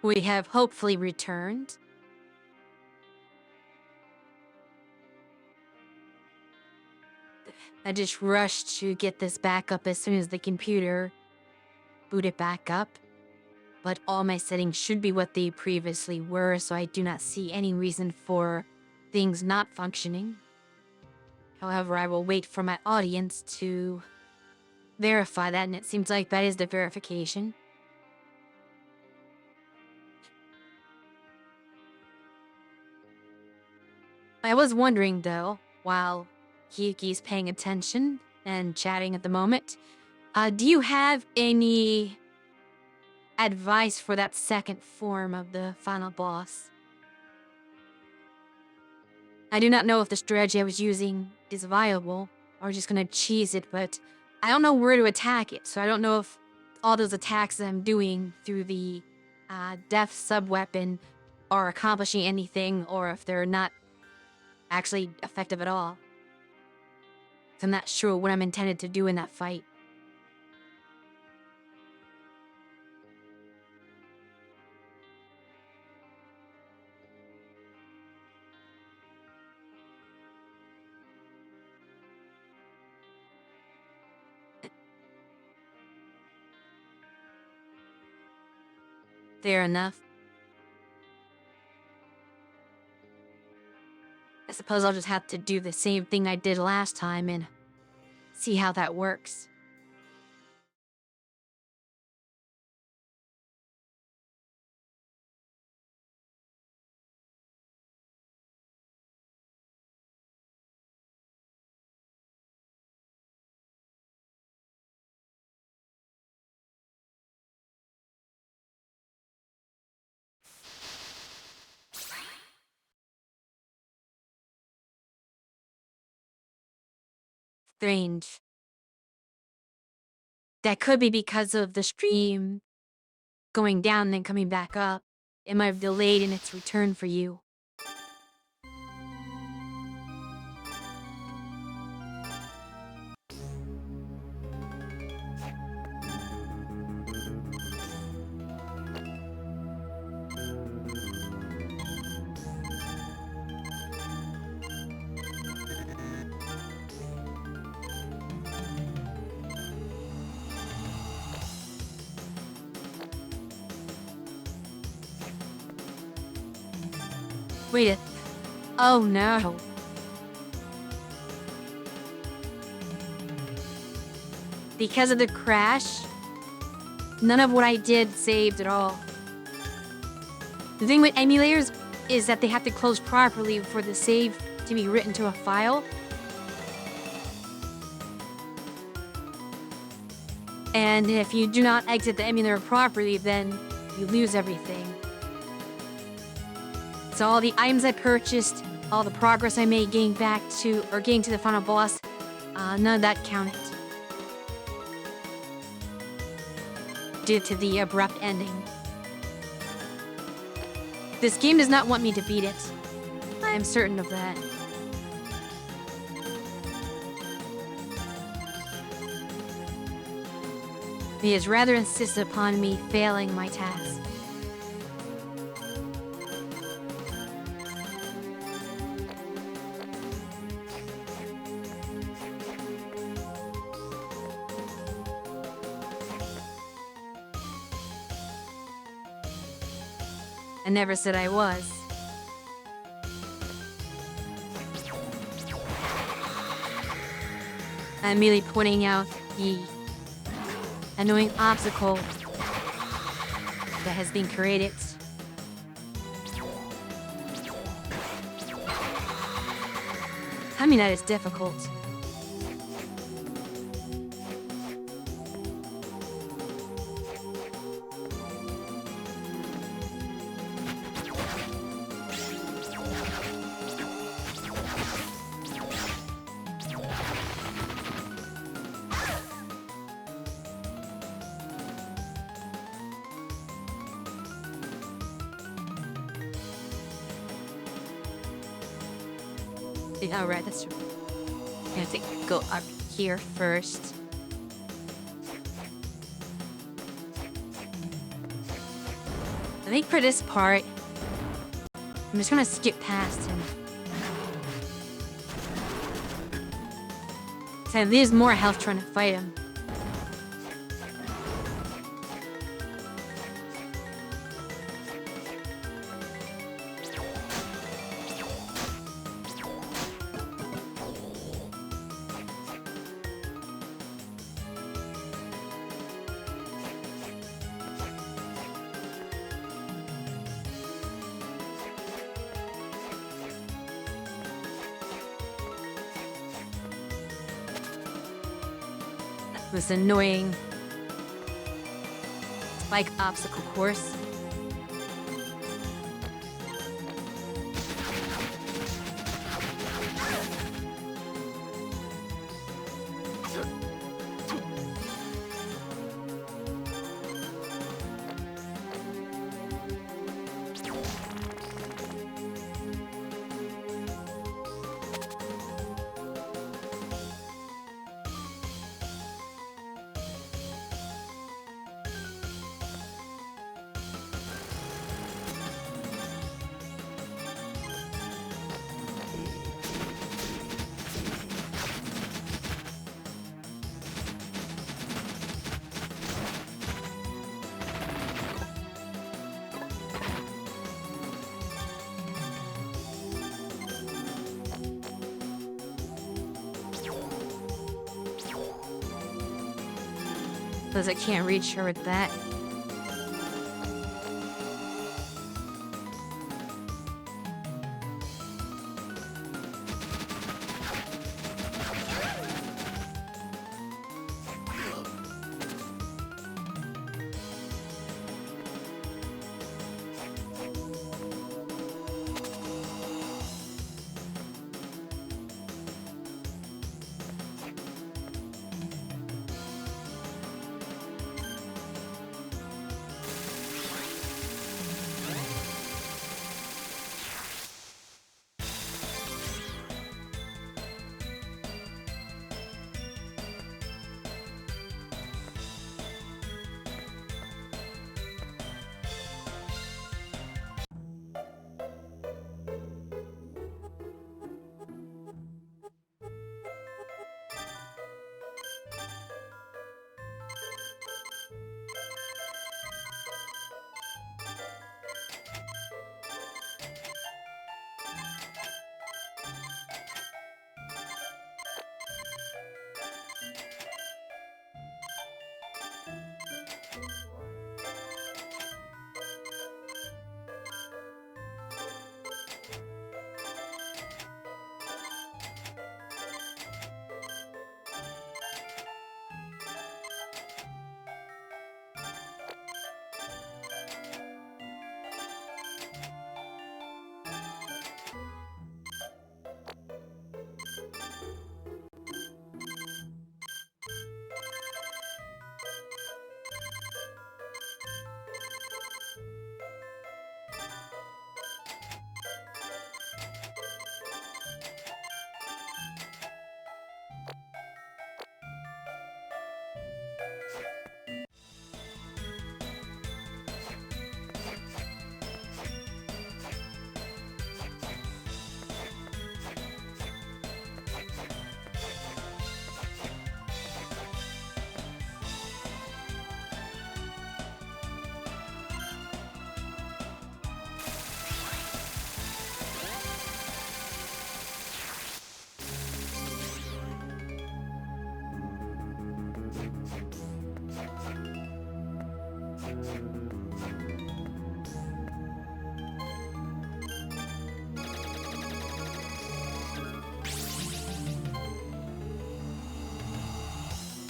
We have hopefully returned. I just rushed to get this back up as soon as the computer booted back up. But all my settings should be what they previously were, so I do not see any reason for things not functioning. However, I will wait for my audience to verify that, and it seems like that is the verification. I was wondering, though, while Kiyuki's paying attention and chatting at the moment, do you have any advice for that second form of the final boss? I do not know if the strategy I was using is viable or just gonna cheese it, but I don't know where to attack it, so I don't know if all those attacks that I'm doing through the death sub-weapon are accomplishing anything or if they're not actually effective at all. So I'm not sure what I'm intended to do in that fight. Fair enough. I suppose I'll just have to do the same thing I did last time and see how that works. Strange. That could be because of the stream going down and then coming back up. It might have delayed in its return for you. Wait a... Oh no. Because of the crash, none of what I did saved at all. The thing with emulators is that they have to close properly for the save to be written to a file. And if you do not exit the emulator properly, then you lose everything. So all the items I purchased, all the progress I made getting to the final boss, none of that counted. Due to the abrupt ending. This game does not want me to beat it. I am certain of that. He has rather insisted upon me failing my task. I never said I was. I'm merely pointing out the annoying obstacle that has been created. I mean, that is difficult. Yeah, right, that's true. I have to go up here first. I think for this part, I'm just gonna skip past him. So there's more health trying to fight him. This annoying spike obstacle course. Because I can't reach her with that.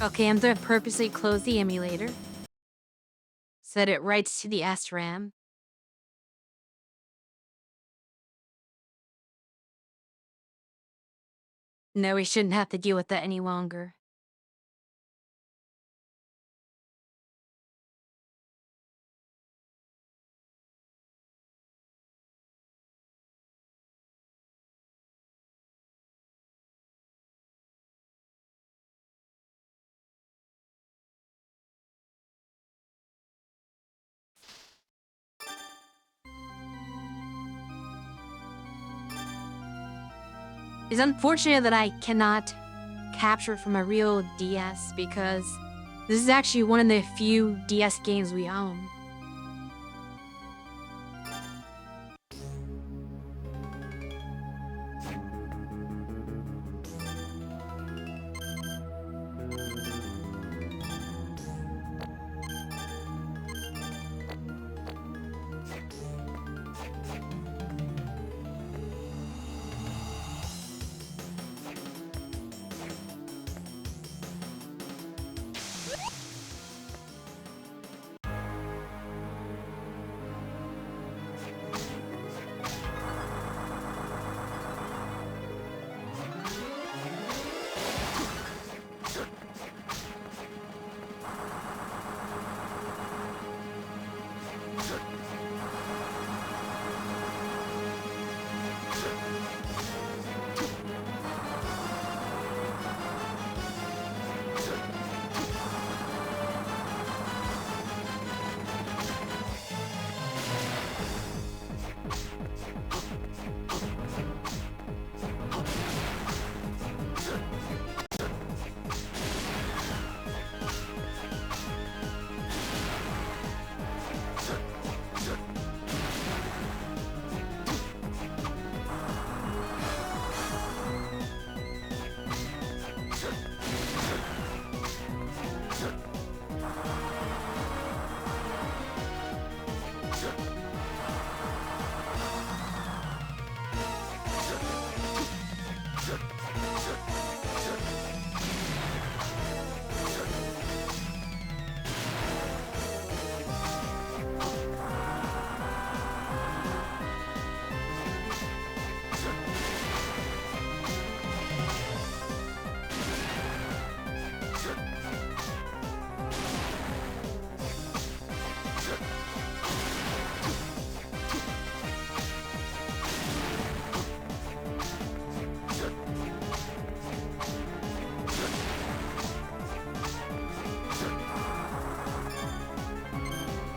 Okay, I'm gonna purposely close the emulator. Set it right to the SRAM. No, we shouldn't have to deal with that any longer. It's unfortunate that I cannot capture from a real DS because this is actually one of the few DS games we own.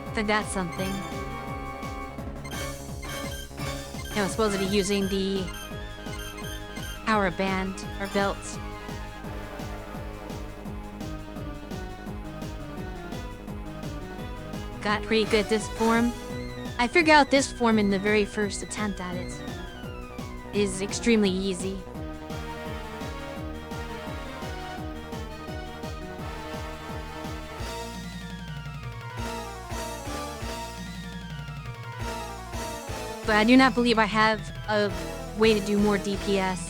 I think that's something. I'm supposed to be using the power band or belt. Got pretty good at this form. I figured out this form in the very first attempt at it. It is extremely easy. But I do not believe I have a way to do more DPS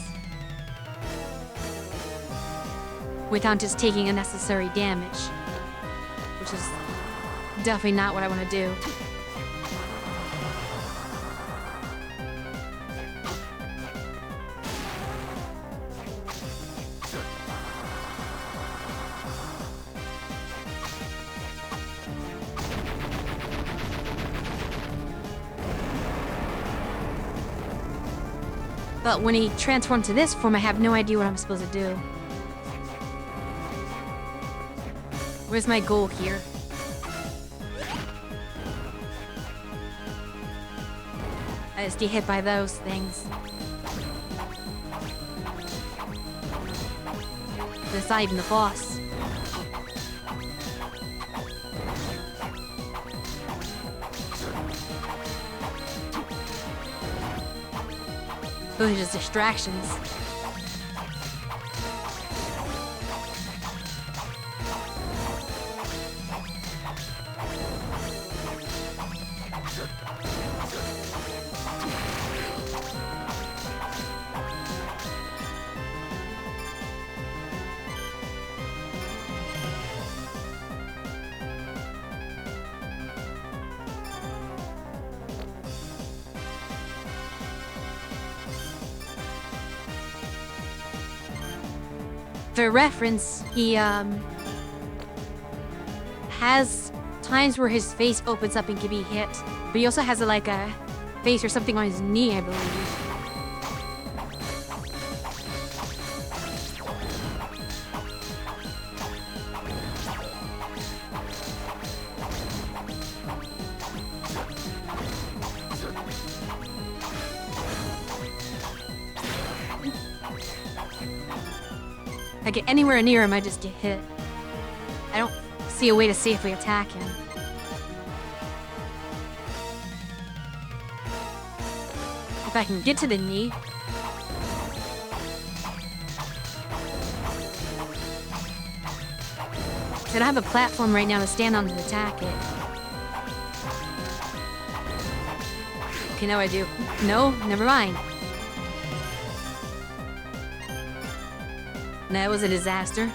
without just taking unnecessary damage, which is definitely not what I want to do. But when he transformed to this form, I have no idea what I'm supposed to do. Where's my goal here? I just get hit by those things. This not even the boss. Those are just distractions. For reference, he has times where his face opens up and can be hit, but he also has like a face or something on his knee, I believe. If I get anywhere near him, I just get hit. I don't see a way to safely attack him. If I can get to the knee. I don't have a platform right now to stand on to attack it. Okay, now I do. No, never mind. That was a disaster.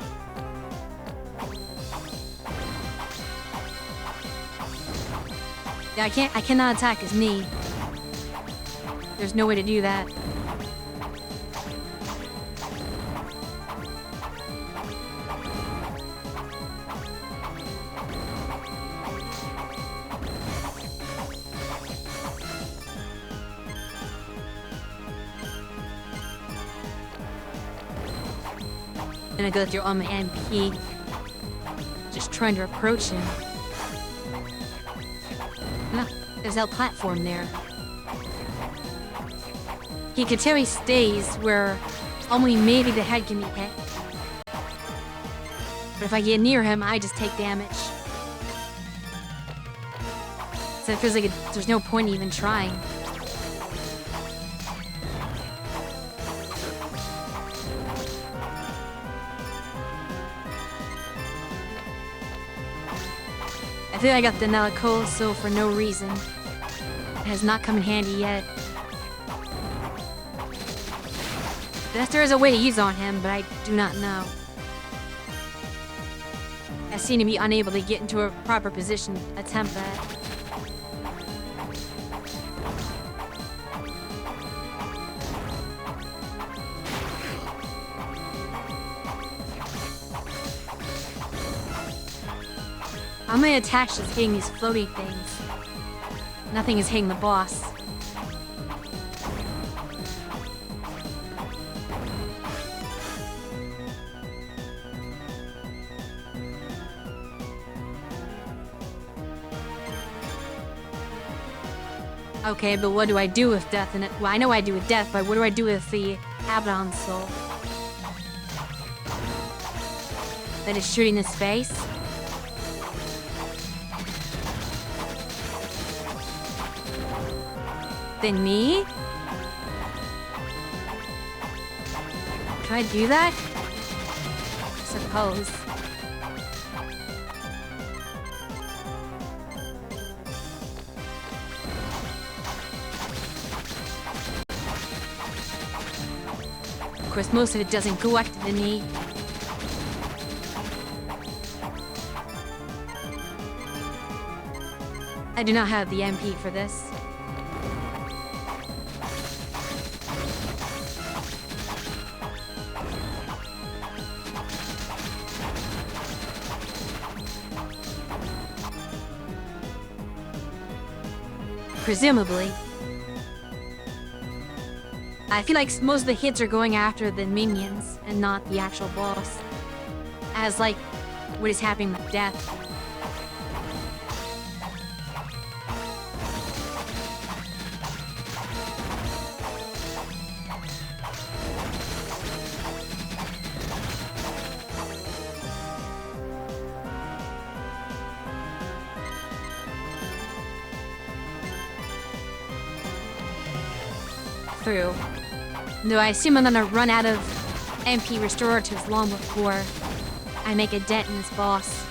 Yeah, I cannot attack his knee. There's no way to do that. And I go through all my MP, just trying to approach him. No, there's that platform there. He could tell he stays where only maybe the head can be hit. But if I get near him, I just take damage. So it feels like there's no point even trying. I think I got the Nalacoso for no reason. It has not come in handy yet. Unless there is a way to use on him, but I do not know. I seem to be unable to get into a proper position to attempt that. How many attacks is hitting these floating things? Nothing is hitting the boss. Okay, but what do I do with death in it? Well, I know I do with death, but what do I do with the Abaddon soul? That is shooting his face? Then me? Can I do that? I suppose. Of course, most of it doesn't go up to the knee. I do not have the MP for this. Presumably. I feel like most of the hits are going after the minions and not the actual boss. As like what is happening with death. Through. Though I assume I'm gonna run out of MP restoratives long before I make a dent in this boss.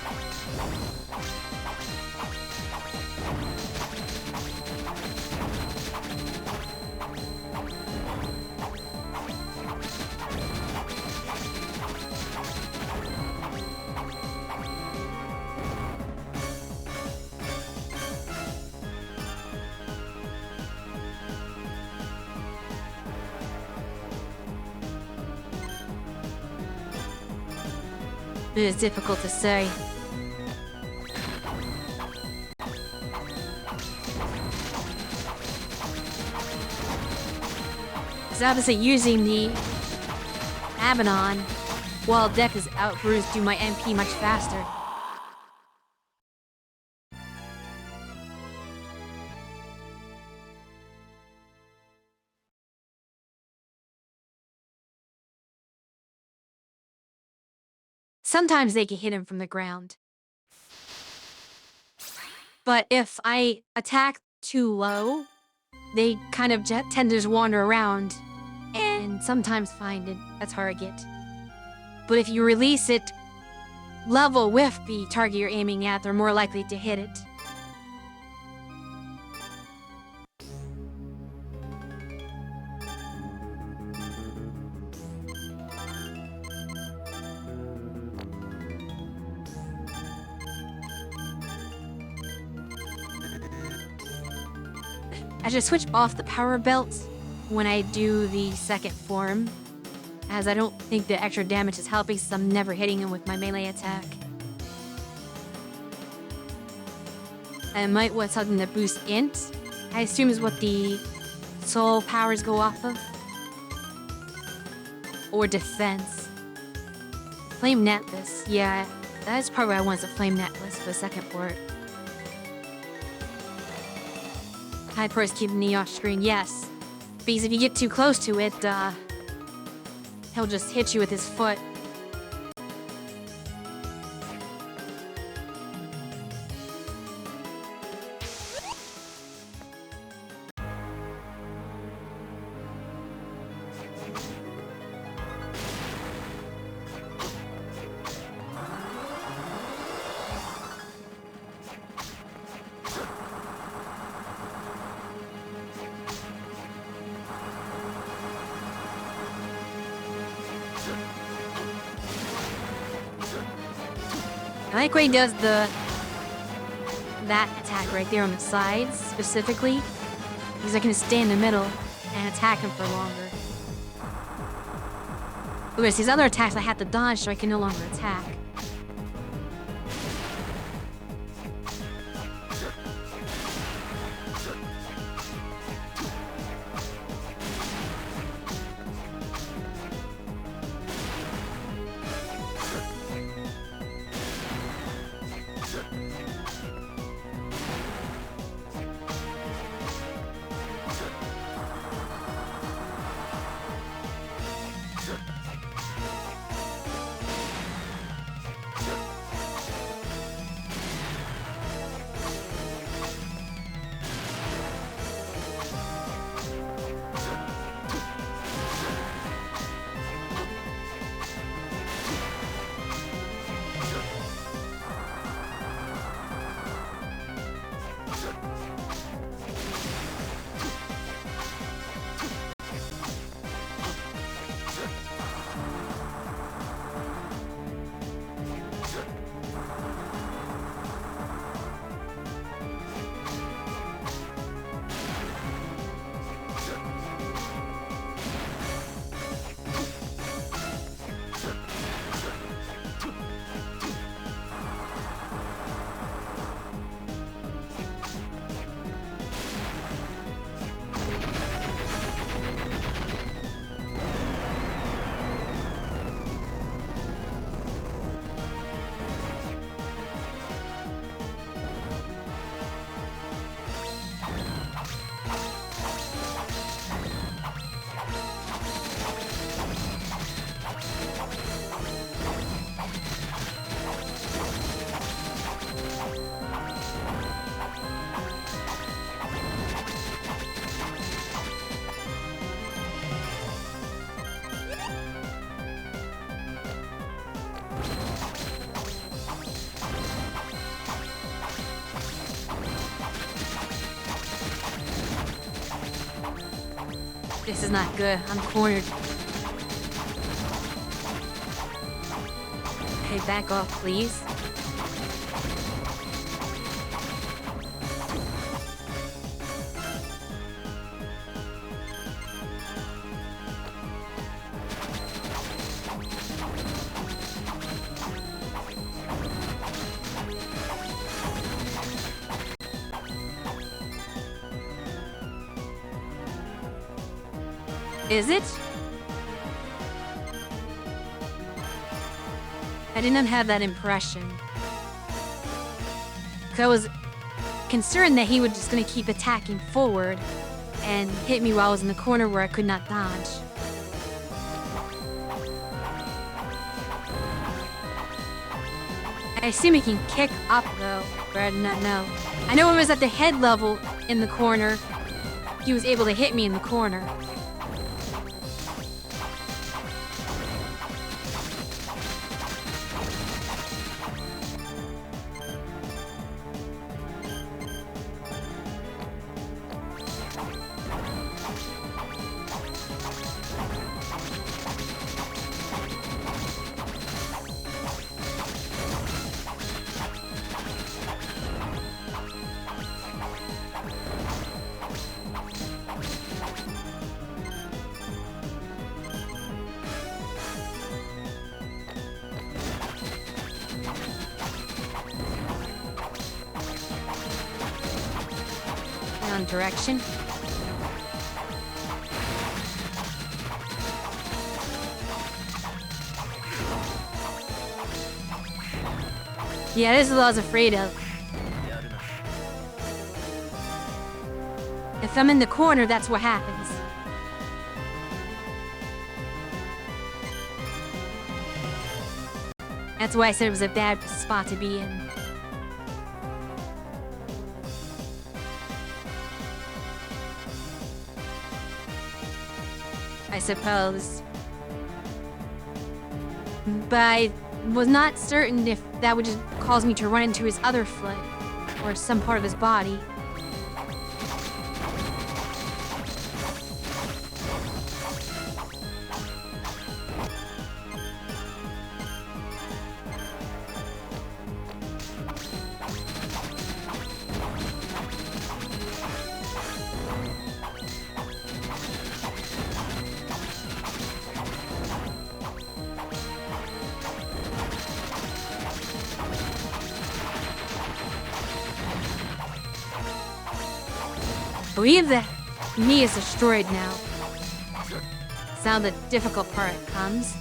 It is difficult to say. Because obviously using the Abaddon while death is out bruised do my MP much faster. sometimes they can hit him from the ground. But if I attack too low, they kind of tend to just wander around and sometimes find a target. But if you release it level with the target you're aiming at, they're more likely to hit it. I should switch off the power belt when I do the second form, as I don't think the extra damage is helping since I'm never hitting him with my melee attack. I might want something to boost int, I assume is what the soul powers go off of. Or defense. Flame necklace, yeah, that's probably what I want, is a flame necklace for the second port. High port is keeping me off screen, yes. Because if you get too close to it, he'll just hit you with his foot. I like when he does that attack right there on the sides, specifically, because I can stay in the middle and attack him for longer. Whereas these other attacks I have to dodge so I can no longer attack. This is not good. I'm cornered. Hey, back off, please. Is it? I didn't have that impression. 'Cause I was concerned that he was just gonna keep attacking forward and hit me while I was in the corner where I could not dodge. I assume he can kick up, though, but I do not know. I know it was at the head level in the corner. He was able to hit me in the corner. Direction. Yeah, this is what I was afraid of. If I'm in the corner, that's what happens. That's why I said it was a bad spot to be in. I suppose. But I was not certain if that would just cause me to run into his other foot, or some part of his body. I believe that knee is destroyed now. It's now the difficult part comes.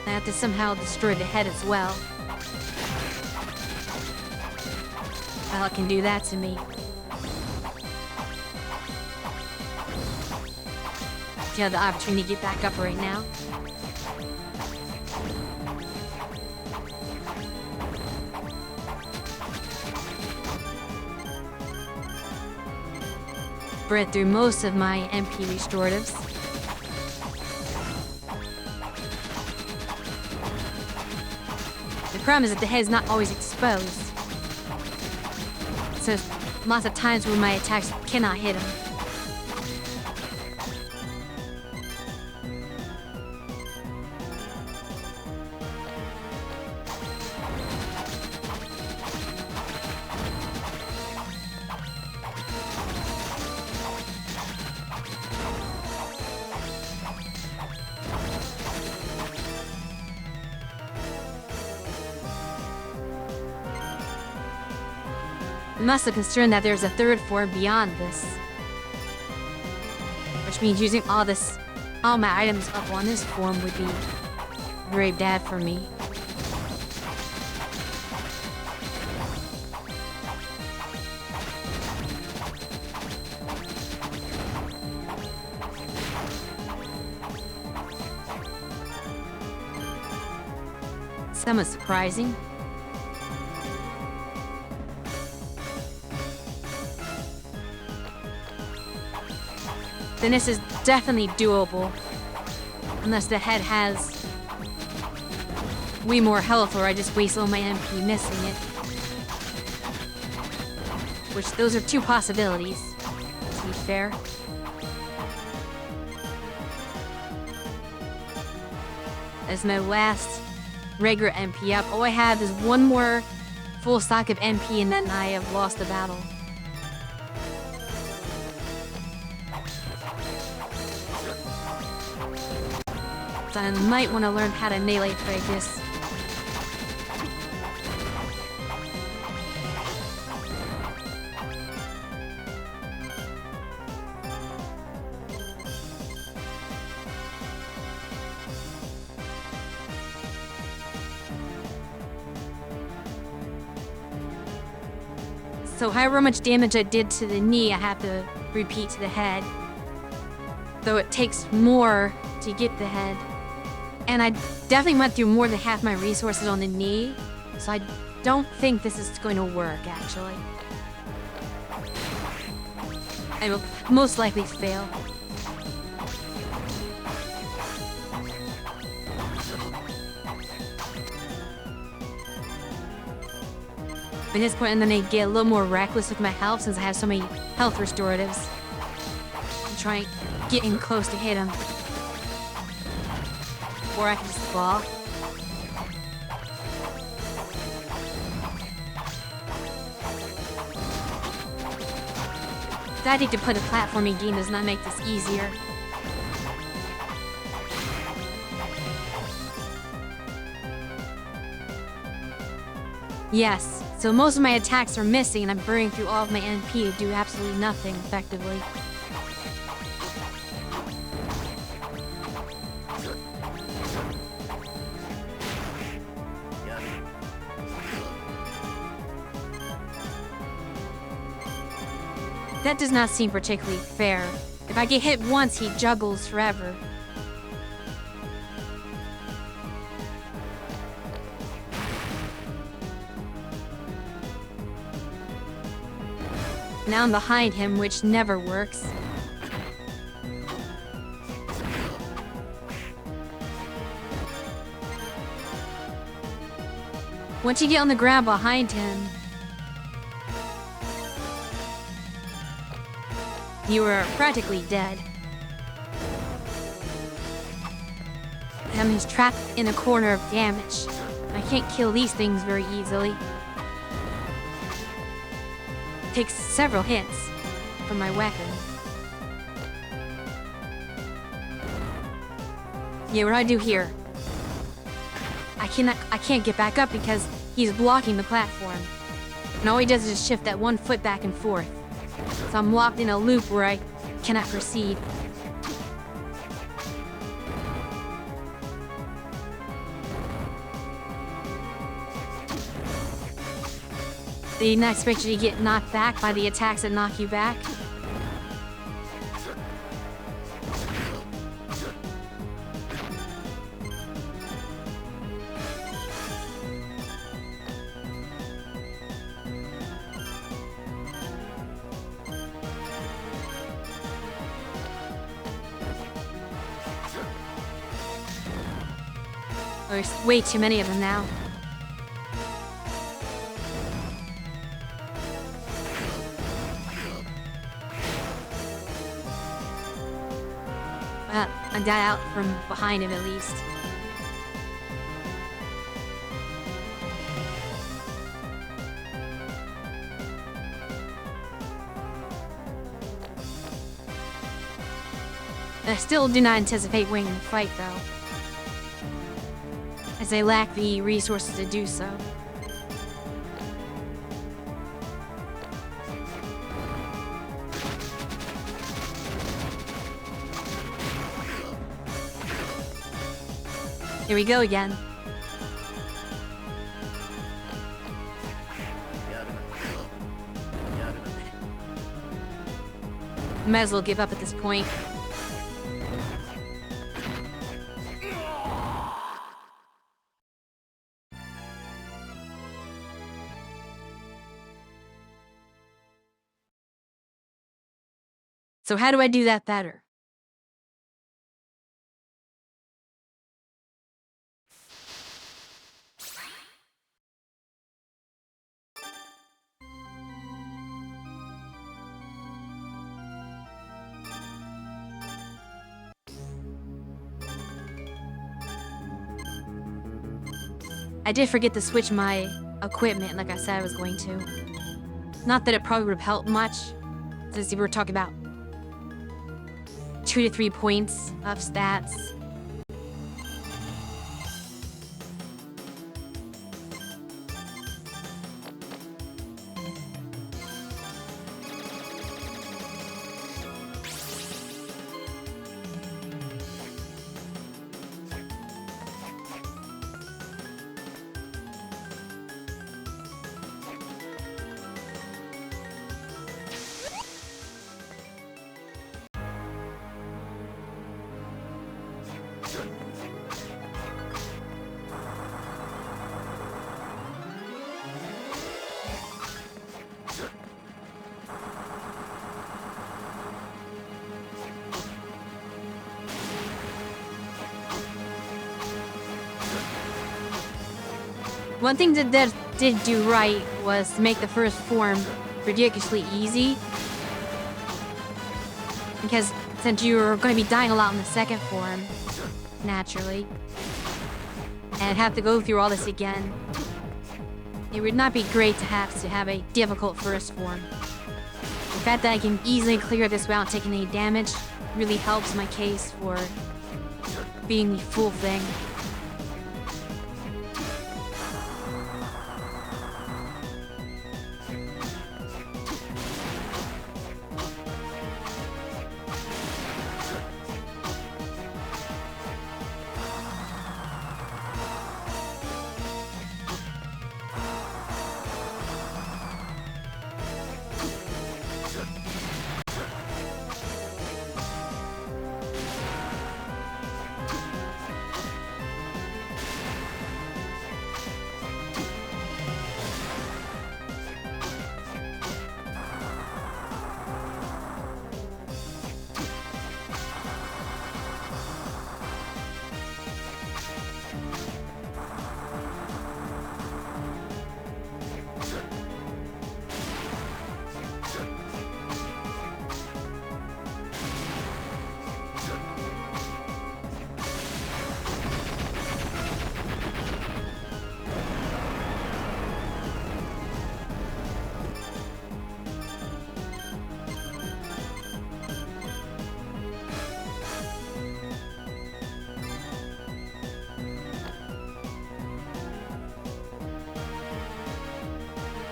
I have to somehow destroy the head as well. Well, it can do that to me. Do you have the opportunity to get back up right now? Bred through most of my MP restoratives. The problem is that the head is not always exposed. So lots of times when my attacks cannot hit him. I must have concerned that there's a third form beyond this. Which means using all my items up on this form would be very bad for me. Somewhat surprising. Then this is definitely doable. Unless the head has way more health or I just waste all my MP missing it. Which, those are two possibilities, to be fair. As my last regular MP up, all I have is one more full stock of MP and then I have lost the battle. So I might want to learn how to melee fight this. So however much damage I did to the knee, I have to repeat to the head. though it takes more to get the head. And I definitely went through more than half my resources on the knee, so I don't think this is going to work, actually. I will most likely fail. At this point, I'm gonna get a little more reckless with my health since I have so many health restoratives. I'm trying to get in close to hit him. Or I can just fall. Deciding to put a platforming game does not make this easier. Yes, so most of my attacks are missing and I'm burning through all of my NP to do absolutely nothing effectively. That does not seem particularly fair. If I get hit once, he juggles forever. Now I'm behind him, which never works. Once you get on the ground behind him, you are practically dead. And he's trapped in a corner of damage. I can't kill these things very easily. Takes several hits from my weapon. Yeah, what do I do here? I can't get back up because he's blocking the platform. And all he does is just shift that one foot back and forth. So I'm locked in a loop where I cannot proceed. They did not expect you to get knocked back by the attacks that knock you back. There's way too many of them now. Well, I got out from behind him at least. I still do not anticipate winning the fight, though, as I lack the resources to do so. Here we go again. Might as well give up at this point. So how do I do that better? I did forget to switch my equipment like I said I was going to. Not that it probably would have helped much, since we were talking about 2 to 3 points of stats. One thing that did do right was to make the first form ridiculously easy. Because since you're going to be dying a lot in the second form, naturally, and have to go through all this again, it would not be great to have a difficult first form. The fact that I can easily clear this without taking any damage really helps my case for being the full thing.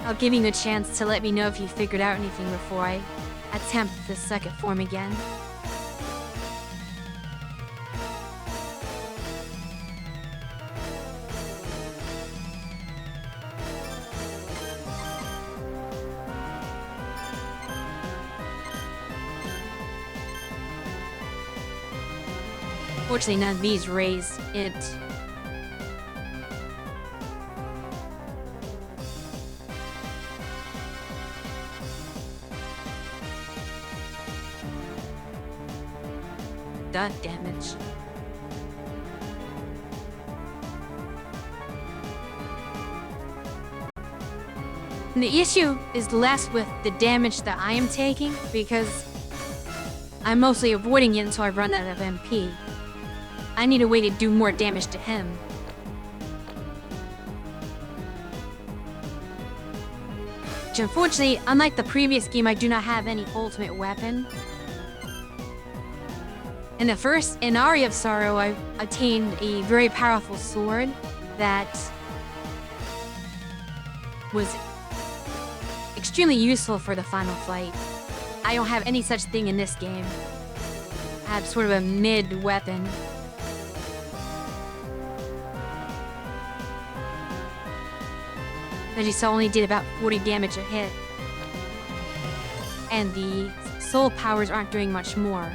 I'll give you a chance to let me know if you figured out anything before I attempt the second form again. Fortunately, none of these raise it. Dot damage. And the issue is less with the damage that I am taking, because I'm mostly avoiding it until I run out of MP. I need a way to do more damage to him. Which unfortunately, unlike the previous game, I do not have any ultimate weapon. In the first, in Aria of Sorrow, I attained a very powerful sword that was extremely useful for the final fight. I don't have any such thing in this game. I have sort of a mid weapon. As you saw, only did about 40 damage a hit. And the soul powers aren't doing much more.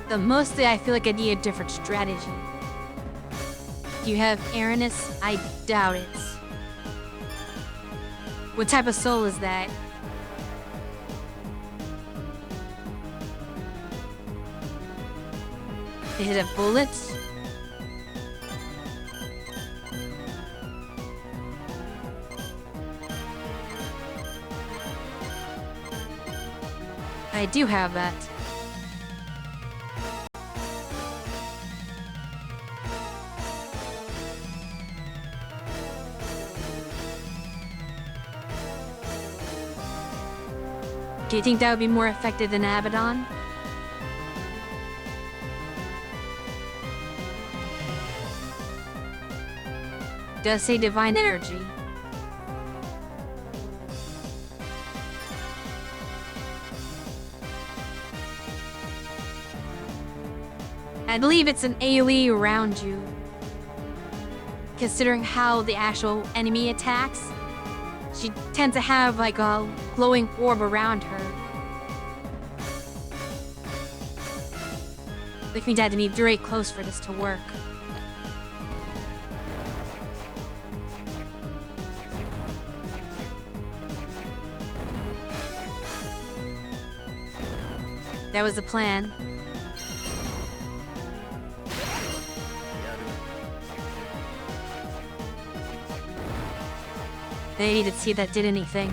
The mostly I feel like I need a different strategy. Do you have Aranis? I doubt it. What type of soul is that? Is it a bullet? I do have that. Do you think that would be more effective than Abaddon? Does say divine energy. I believe it's an AoE around you. Considering how the actual enemy attacks, she tends to have like a glowing orb around her. Which means I had to be very close for this to work. That was the plan. They needed to see if that did anything.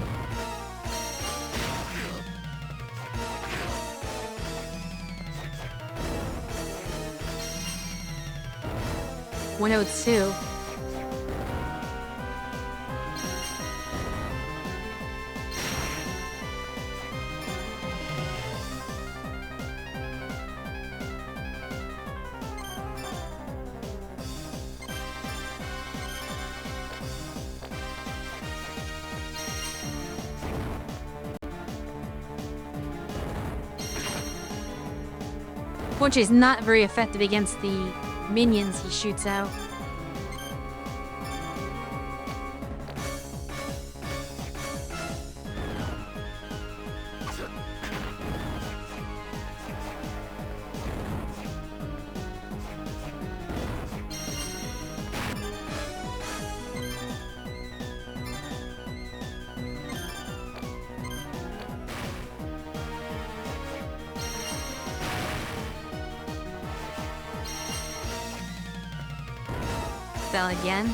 "102. Which is not very effective against the minions he shoots out. Fell again.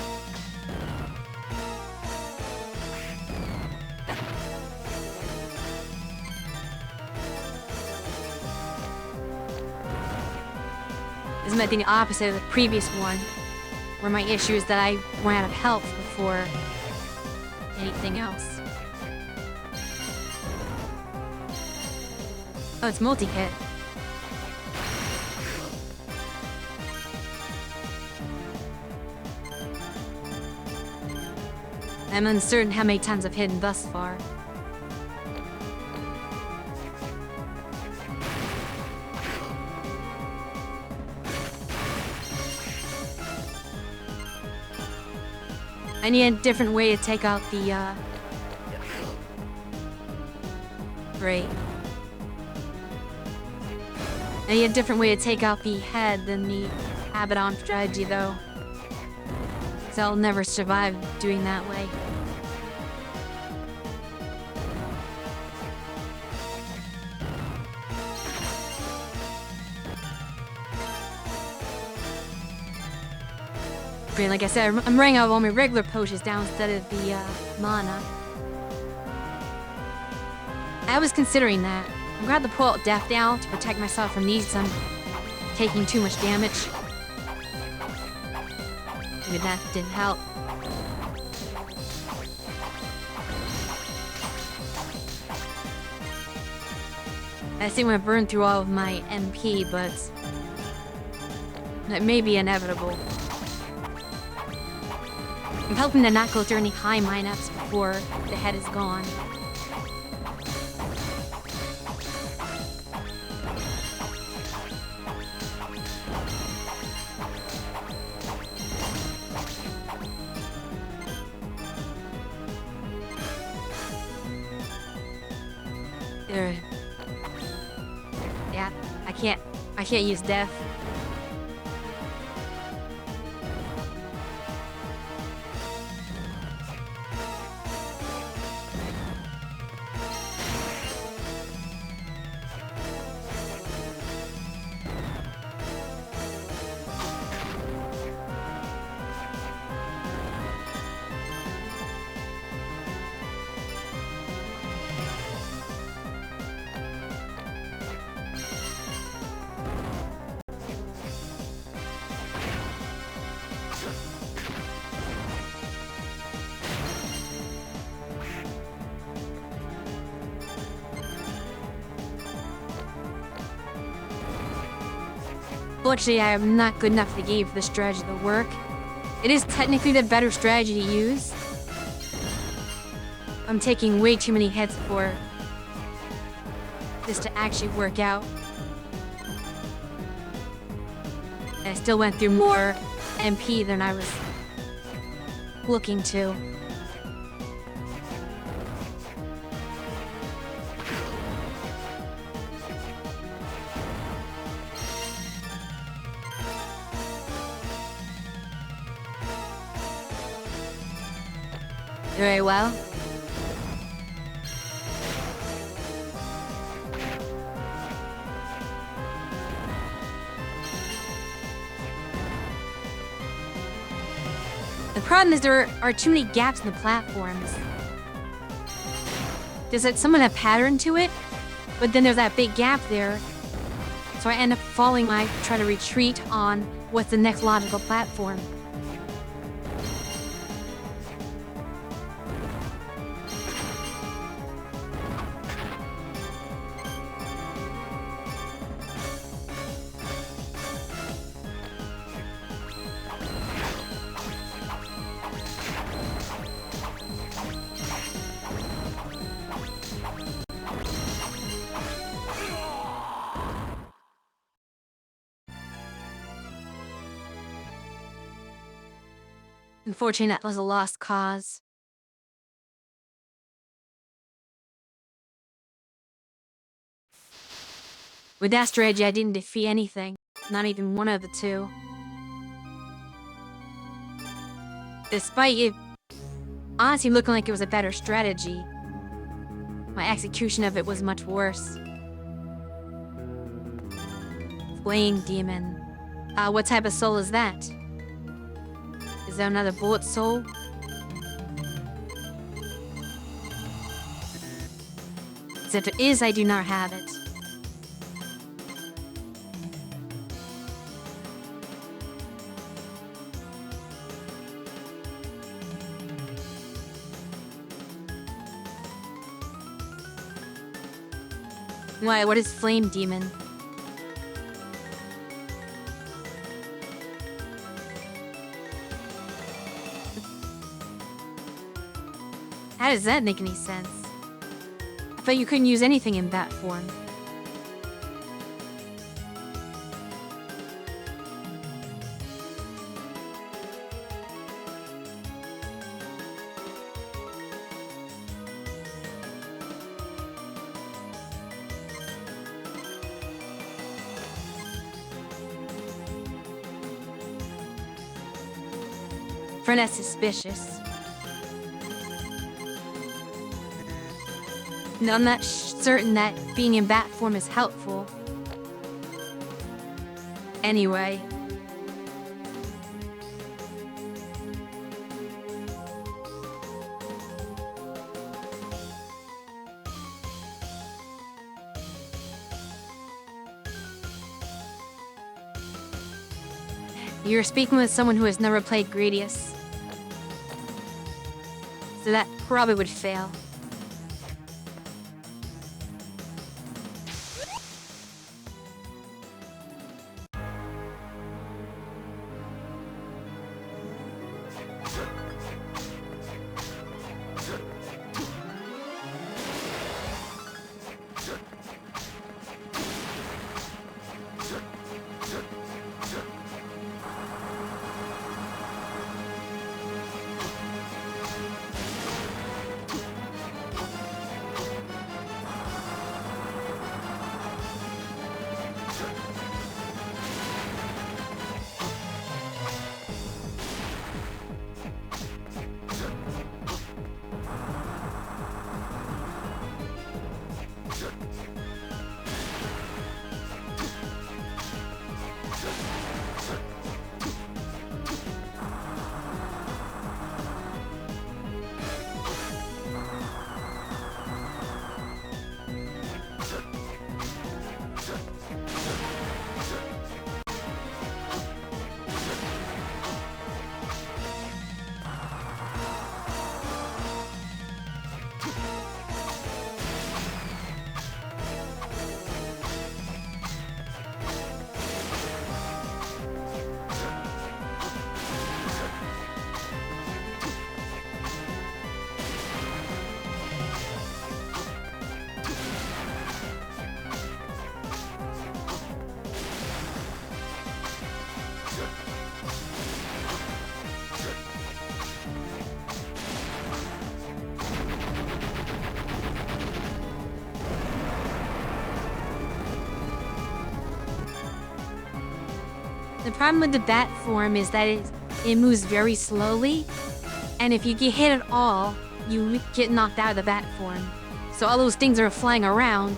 This might be the opposite of the previous one, where my issue is that I ran out of health before anything else. Oh, it's multi-hit. I'm uncertain how many times I've hit him thus far. I need a different way to take out the, Great. I need a different way to take out the head than the Abaddon strategy, though. So I'll never survive doing that way. Like I said, I'm running out of all my regular potions now instead of the mana. I was considering that. I'm glad to pull out Death now to protect myself from these. I'm taking too much damage. Maybe that didn't help. I think I'm gonna burn through all of my MP, but it may be inevitable. I'm hoping to not go through any high mine-ups before the head is gone. Yeah, I can't use death. Fortunately, I am not good enough at the game for this strategy to work. It is technically the better strategy to use. I'm taking way too many hits for this to actually work out. And I still went through more MP than I was looking to. Very well. The problem is there are too many gaps in the platforms. There's like some of a pattern to it, but then there's that big gap there. So I end up falling when I try to retreat on what's the next logical platform. Unfortunately, that was a lost cause. With that strategy, I didn't defeat anything. Not even one of the two. Despite it honestly looking like it was a better strategy, my execution of it was much worse. Flame Demon. What type of soul is that? Is there another bullet soul? If it is, I do not have it. Why, what is Flame Demon? How does that make any sense? I thought you couldn't use anything in bat form. For that's suspicious. No, I'm not certain that being in bat form is helpful. Anyway. You're speaking with someone who has never played Gradius. So that probably would fail. The problem with the bat form is that it moves very slowly, and if you get hit at all, you get knocked out of the bat form. So all those things that are flying around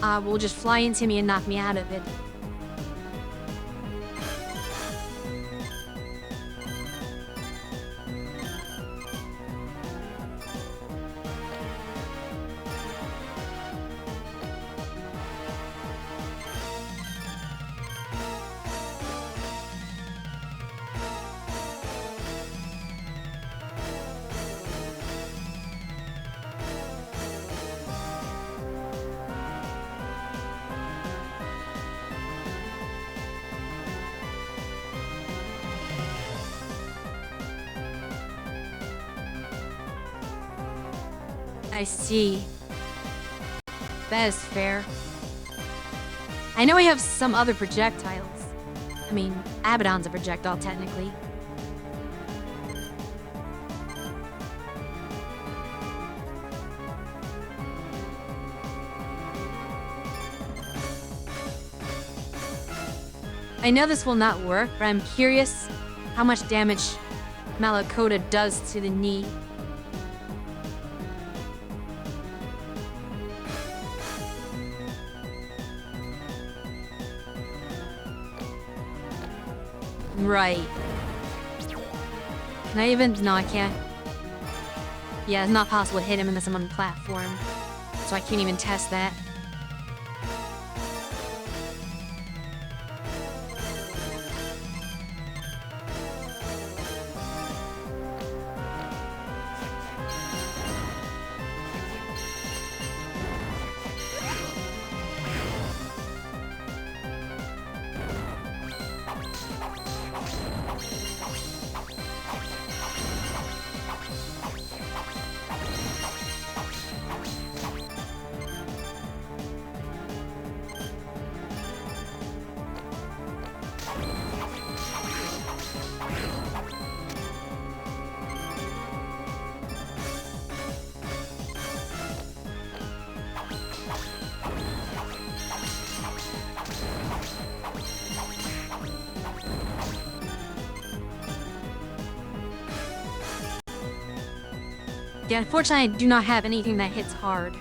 will just fly into me and knock me out of it. I see. That is fair. I know we have some other projectiles. I mean, Abaddon's a projectile, technically. I know this will not work, but I'm curious how much damage Malakota does to the knee. Right. Can I even? No, I can't. Yeah, it's not possible to hit him unless I'm on the platform. So I can't even test that. Yeah, unfortunately, I do not have anything that hits hard.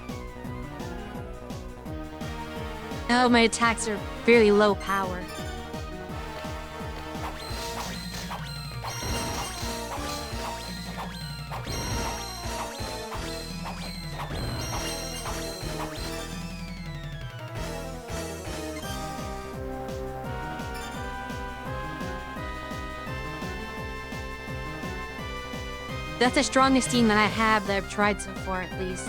Oh, my attacks are fairly low power. That's the strongest team that I have that I've tried so far, at least.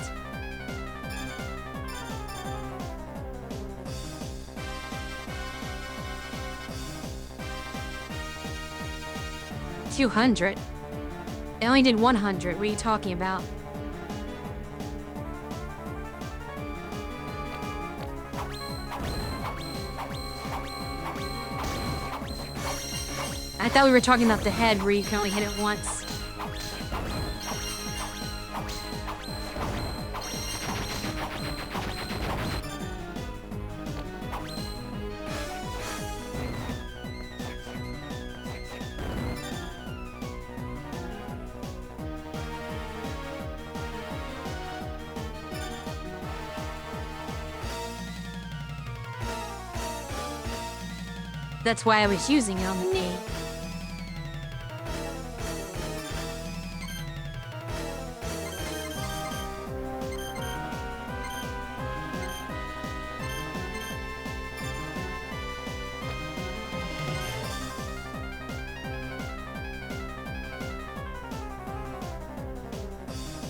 $200? I only did 100. What are you talking about? I thought we were talking about the head where you can only hit it once. That's why I was using it on the knee.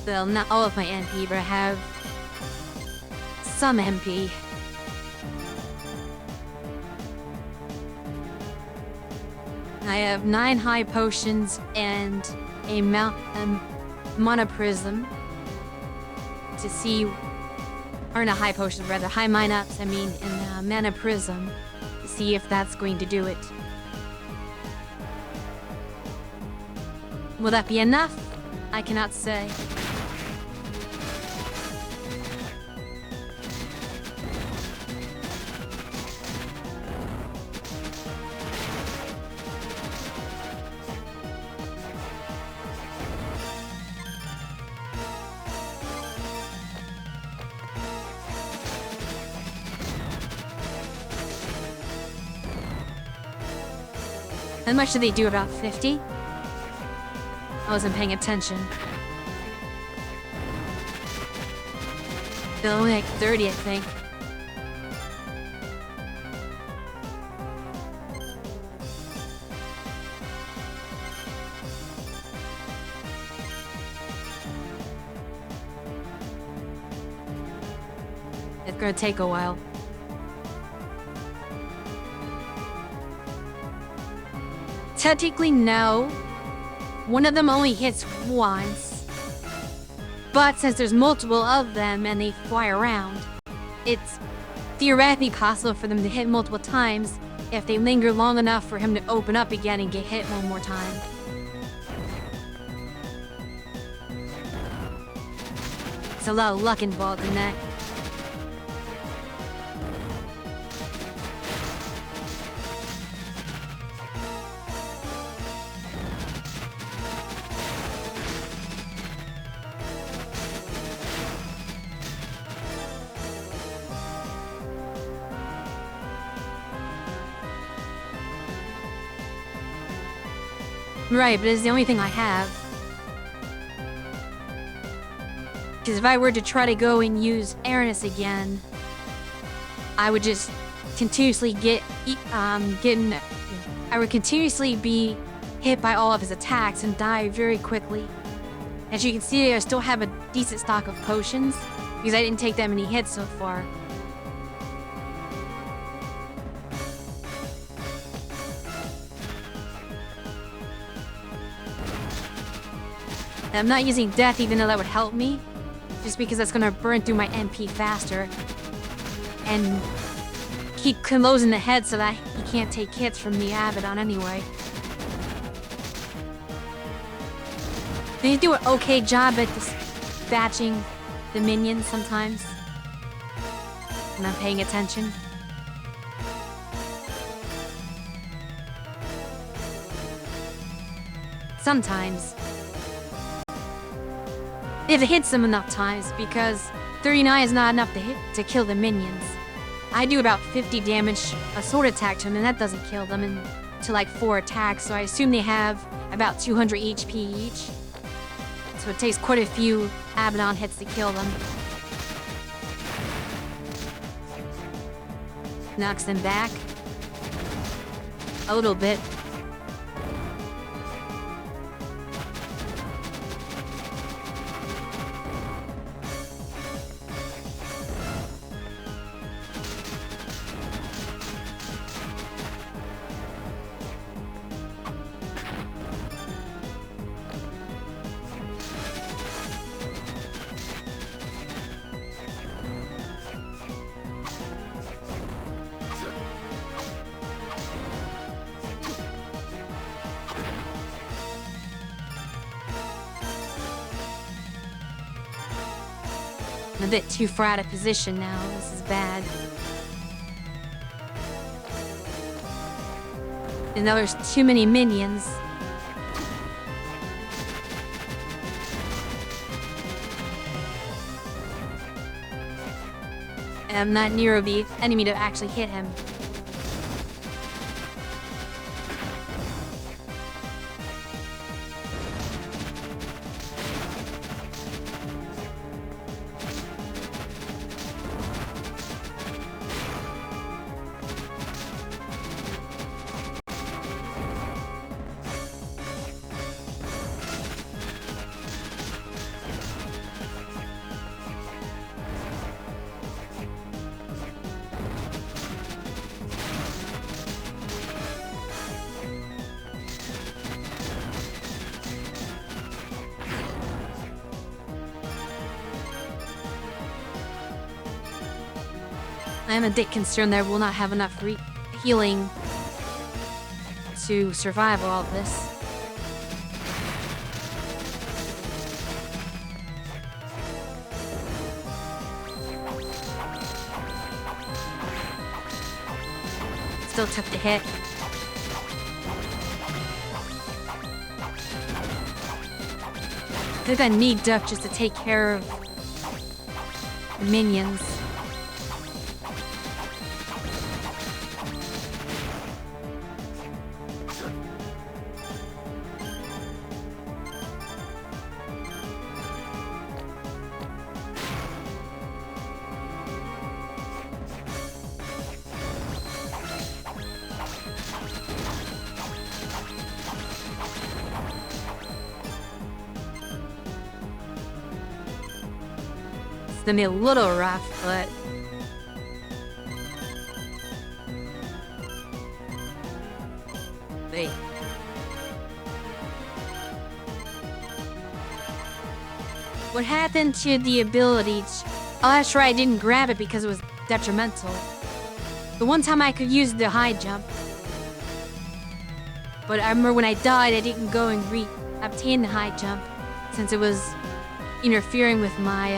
Well, not all of my MP, but I have some MP. I have 9 high potions and a mana prism to see, or not high potions, rather high mine ups. I mean, and mana prism to see if that's going to do it. Will that be enough? I cannot say. How much did they do? About 50? I wasn't paying attention. They're only like 30, I think. It's gonna take a while. Technically, no. One of them only hits once. But since there's multiple of them and they fly around, it's theoretically possible for them to hit multiple times if they linger long enough for him to open up again and get hit one more time. It's a lot of luck involved in that. Right, but it's the only thing I have. Because if I were to try to go and use Aranus again, I would just continuously I would continuously be hit by all of his attacks and die very quickly. As you can see, I still have a decent stock of potions, because I didn't take that many hits so far. I'm not using death even though that would help me, just because that's gonna burn through my MP faster and keep closing the head so that he can't take hits from the Abaddon anyway. They do an okay job at dispatching the minions sometimes when I'm paying attention. Sometimes. If it hits them enough times, because 39 is not enough to kill the minions. I do about 50 damage a sword attack to them, and that doesn't kill them into like 4 attacks, so I assume they have about 200 HP each. So it takes quite a few Abaddon hits to kill them. Knocks them back a little bit. I'm a bit too far out of position now. This is bad. And now there's too many minions. And I'm not near the enemy to actually hit him. I am a bit concerned that I will not have enough healing to survive all of this. Still took the hit. I think I need Duck just to take care of the minions. It's gonna be a little rough, but wait. What happened to the ability to... Oh, that's right, I didn't grab it because it was detrimental. The one time I could use the high jump. But I remember when I died, I didn't go and obtain the high jump, since it was interfering with my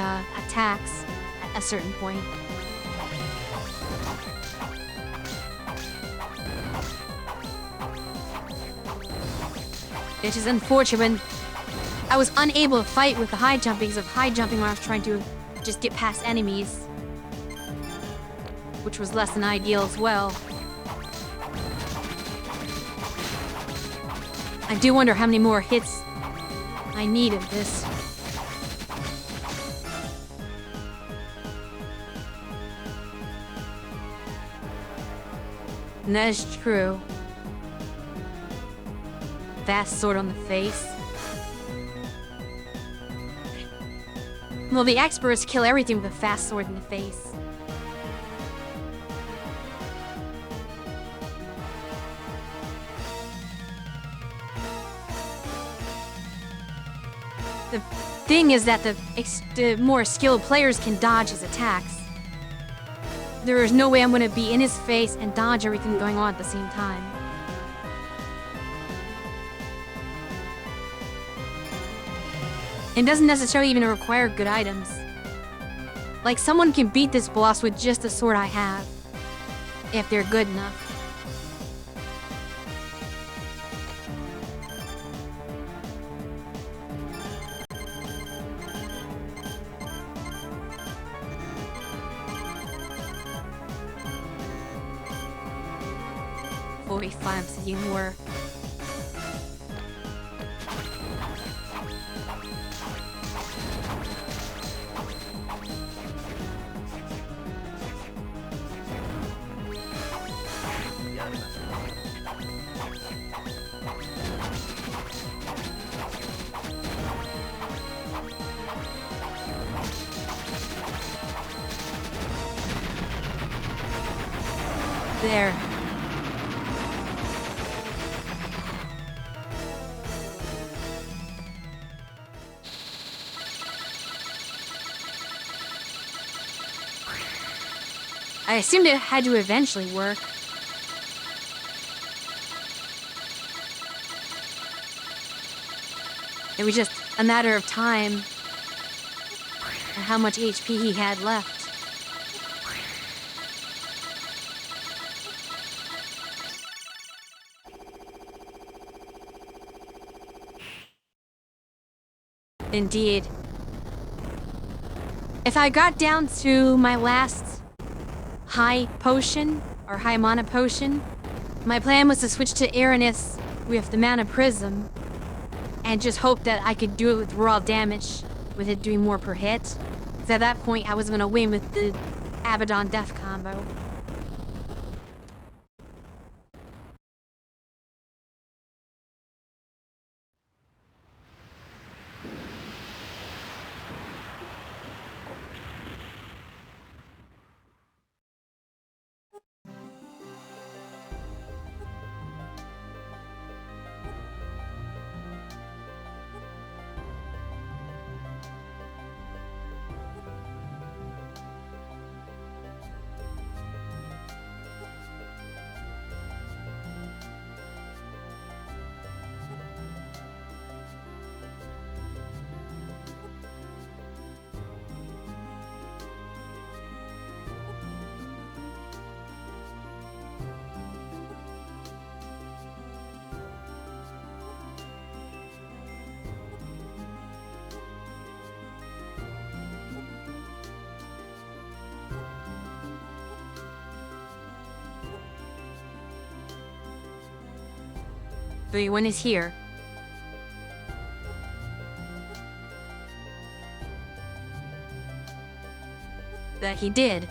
attacks at a certain point. Which is unfortunate. I was unable to fight with the high jump because of high jumping when I was trying to just get past enemies, which was less than ideal as well. I do wonder how many more hits I need of this. And that is true. Fast sword on the face. Well, the experts kill everything with a fast sword in the face. The thing is that the more skilled players can dodge his attacks. There is no way I'm going to be in his face and dodge everything going on at the same time. It doesn't necessarily even require good items. Like, someone can beat this boss with just the sword I have, if they're good enough. $45 even more. There. I assumed it had to eventually work. It was just a matter of time and how much HP he had left. Indeed. If I got down to my last high potion, or high mana potion, my plan was to switch to Aranis with the mana prism, and just hope that I could do it with raw damage, with it doing more per hit. Because at that point, I was gonna win with the Abaddon death combo. Everyone is here. That he did.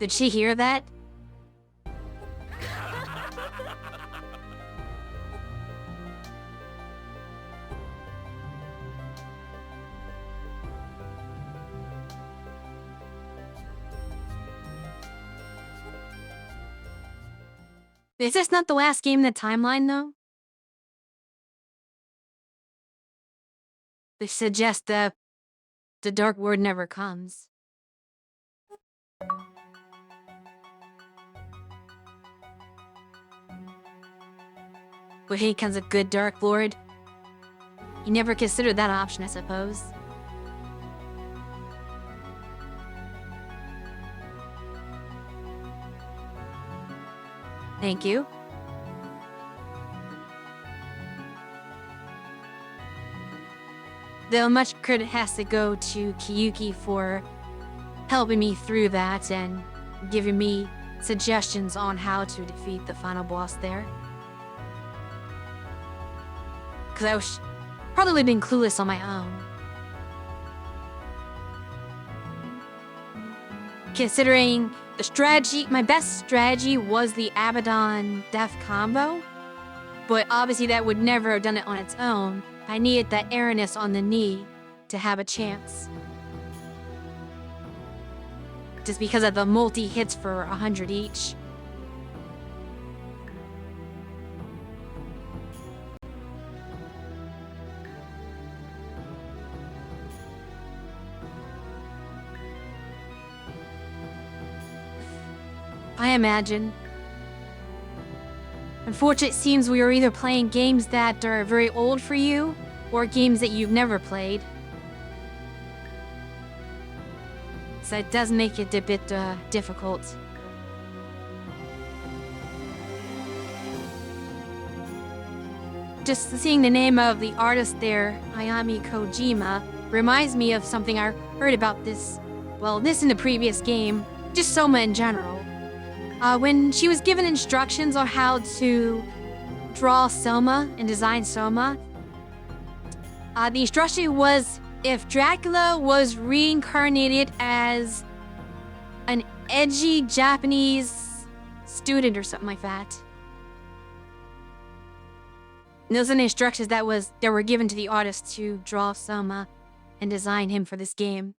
Did she hear that? Is this not the last game in the timeline, though? They suggest that the Dark Word never comes. But here comes a good Dark Lord. You never considered that option, I suppose. Thank you. Though much credit has to go to Kiyuki for helping me through that and giving me suggestions on how to defeat the final boss there. Because I was probably been clueless on my own. Considering the strategy, my best strategy was the Abaddon Death combo, but obviously that would never have done it on its own. I needed that airness on the knee to have a chance. Just because of the multi-hits for 100 each. I imagine. Unfortunately, it seems we are either playing games that are very old for you, or games that you've never played. So it does make it a bit difficult. Just seeing the name of the artist there, Ayami Kojima, reminds me of something I heard about this. Well, this in the previous game, just Soma in general. When she was given instructions on how to draw Soma and design Soma, the instruction was if Dracula was reincarnated as an edgy Japanese student or something like that. And those are the instructions that were given to the artist to draw Soma and design him for this game.